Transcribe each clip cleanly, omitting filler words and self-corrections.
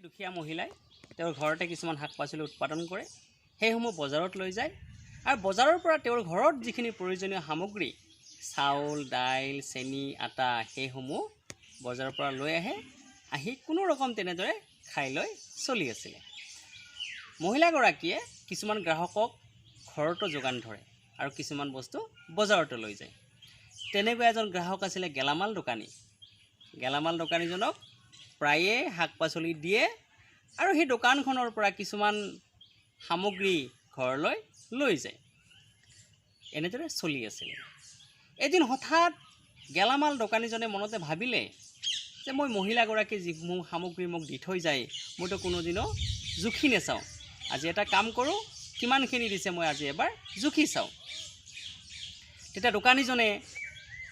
দুখীয়া মহিলাই তেওঁৰ ঘৰতে কিছুমান শাক পাচলি উৎপাদন কৰে, সেইসমূহ বজাৰত লৈ যায় আৰু বজাৰৰ পৰা তেওঁৰ ঘৰত যিখিনি প্ৰয়োজনীয় সামগ্ৰী চাউল, দাইল, চেনি, আটা সেইসমূহ বজাৰৰ পৰা লৈ আহি কোনো ৰকম তেনেদৰে খাই লৈ চলি আছিলে। মহিলাগৰাকীয়ে কিছুমান গ্ৰাহকক ঘৰতো যোগান ধৰে আৰু কিছুমান বস্তু বজাৰতো লৈ যায়। তেনেকুৱা এজন গ্ৰাহক আছিলে গেলামাল দোকানী। গেলামাল দোকানীজনক প্ৰায়ে শাক পাচলি দিয়ে আৰু সেই দোকানখনৰ পৰা কিছুমান সামগ্ৰী ঘৰলৈ লৈ যায়। এনেদৰে চলি আছিলে। এদিন হঠাৎ গেলামাল দোকানীজনে মনতে ভাবিলে যে মই মহিলাগৰাকী যিসমূহ সামগ্ৰী মোক দি থৈ যায় মইতো কোনোদিনো জুখি নাচাওঁ। আজি এটা কাম কৰোঁ, কিমানখিনি দিছে মই আজি এবাৰ জুখি চাওঁ। তেতিয়া দোকানীজনে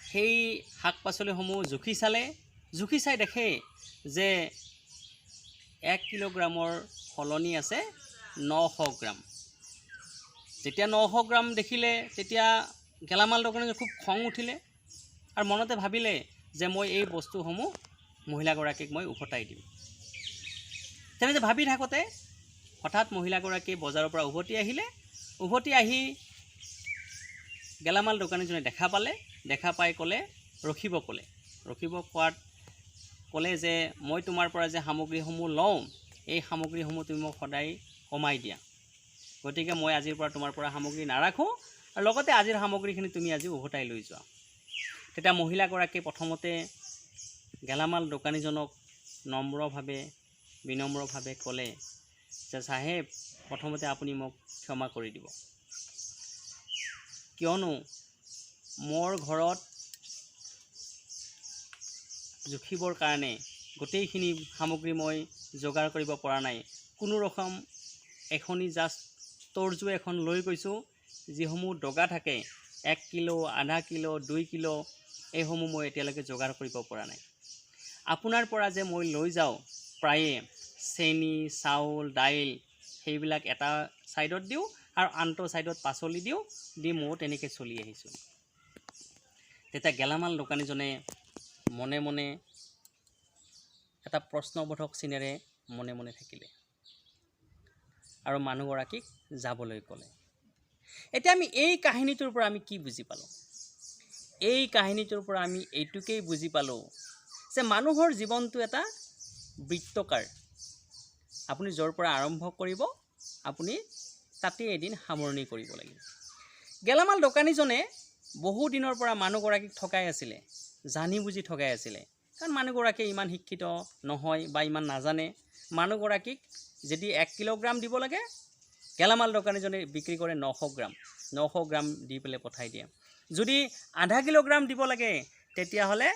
সেই শাক পাচলিসমূহ জুখি চালে। জুখি চাই দেখে যে 1 কিলোগ্ৰামৰ সলনি আছে 900 গ্ৰাম। যেতিয়া 900 গ্ৰাম দেখিলে তেতিয়া গেলামাল দোকানীজনৰ খুব খং উঠিলে আৰু মনতে ভাবিলে যে মই এই বস্তুসমূহ মহিলাগৰাকীক মই উভতাই দিম। তেনেকৈ ভাবি থাকোঁতে হঠাৎ মহিলাগৰাকী বজাৰৰ পৰা উভতি আহিলে। উভতি আহি গেলামাল দোকানীজনে দেখা পাই ক'লে ৰখিব কোৱাত ক'লে যে মই তোমাৰ পৰা যে সামগ্ৰীসমূহ লওঁ এই সামগ্ৰীসমূহ তুমি মোক সদায় কমাই দিয়া, গতিকে মই আজিৰ পৰা তোমাৰ পৰা সামগ্ৰী নাৰাখোঁ আৰু লগতে আজিৰ সামগ্ৰীখিনি তুমি আজি উভতাই লৈ যোৱা। তেতিয়া মহিলাগৰাকীয়ে প্ৰথমতে গেলামাল দোকানীজনক বিনম্ৰভাৱে ক'লে যে চাহেব, প্ৰথমতে আপুনি মোক ক্ষমা কৰি দিব, কিয়নো মোৰ ঘৰত জুখিবৰ কাৰণে গোটেইখিনি সামগ্ৰী মই যোগাৰ কৰিব পৰা নাই। কোনো ৰকম এখনি জাষ্ট তৰ্জু এখন লৈ গৈছোঁ, যিসমূহ দগা থাকে 1 কিলো, আধা কিলো, 2 কিলো এইসমূহ মই এতিয়ালৈকে যোগাৰ কৰিব পৰা নাই। আপোনাৰ পৰা যে মই লৈ যাওঁ প্ৰায়ে চেনি, চাউল, দাইল সেইবিলাক এটা ছাইডত দিওঁ আৰু আনটো ছাইডত পাচলি দি ময়ো তেনেকৈ চলি আহিছোঁ। তেতিয়া গেলামাল দোকানীজনে মনে মনে এটা প্ৰশ্নবোধক চিনেৰে মনে থাকিলে আৰু মানুহগৰাকীক যাবলৈ ক'লে। এতিয়া আমি এই কাহিনীটোৰ পৰা আমি কি বুজি পালোঁ? এই কাহিনীটোৰ পৰা আমি এইটোকেই বুজি পালোঁ যে মানুহৰ জীৱনটো এটা বৃত্তাকাৰ। আপুনি য'ৰ পৰা আৰম্ভ কৰিব আপুনি তাতেই এদিন সামৰণি কৰিব লাগিব। গেলামাল দোকানীজনে বহু দিনৰ পৰা মানুহগৰাকীক ঠগাই আছিলে, জানি বুজি ঠগাই আছিলে। কাৰণ মানুহগৰাকীয়ে ইমান শিক্ষিত নহয় বা ইমান নাজানে। মানুহগৰাকীক যদি 1 কিলোগ্ৰাম দিব লাগে গেলামাল দোকানীজনে বিক্ৰী কৰে 900 গ্ৰাম দি পেলাই পঠাই দিয়ে। যদি আধা কিলোগ্ৰাম দিব লাগে তেতিয়াহ'লে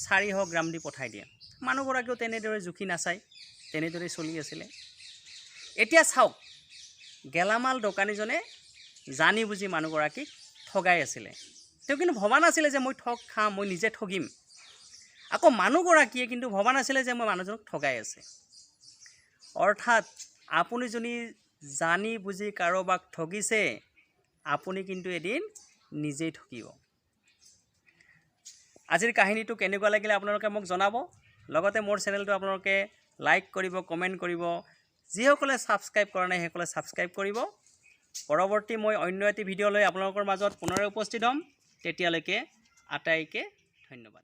400 গ্ৰাম দি পঠাই দিয়ে। মানুহগৰাকীও তেনেদৰে জুখি নাচায়, তেনেদৰে চলি আছিলে। এতিয়া চাওক, গেলামাল দোকানীজনে জানি বুজি মানুহগৰাকীক ঠগাই আছিলে। তেওঁ কিন্তু ভবা নাছিলে যে মই ঠগ খাম, মই নিজে ঠগিম। আকৌ মানুহগৰাকীয়ে কিন্তু ভবা নাছিলে যে মই মানুহজনক ঠগাই আছে। অৰ্থাৎ আপুনি যদি জানি বুজি কাৰোবাক ঠগিছে আপুনি কিন্তু এদিন নিজেই ঠগিব। আজিৰ কাহিনীটো কেনেকুৱা লাগিলে আপোনালোকে মোক জনাব। লগতে মোৰ চেনেলটো আপোনালোকে লাইক কৰিব, কমেণ্ট কৰিব। যিসকলে ছাবস্ক্ৰাইব কৰা নাই সেইসকলে ছাবস্ক্ৰাইব কৰিব। পৰৱৰ্তী মই অন্য এটি ভিডিঅ' লৈ আপোনালোকৰ মাজত পুনৰ উপস্থিত হ'ম। তেতিয়ালৈকে আটাইকে ধন্যবাদ।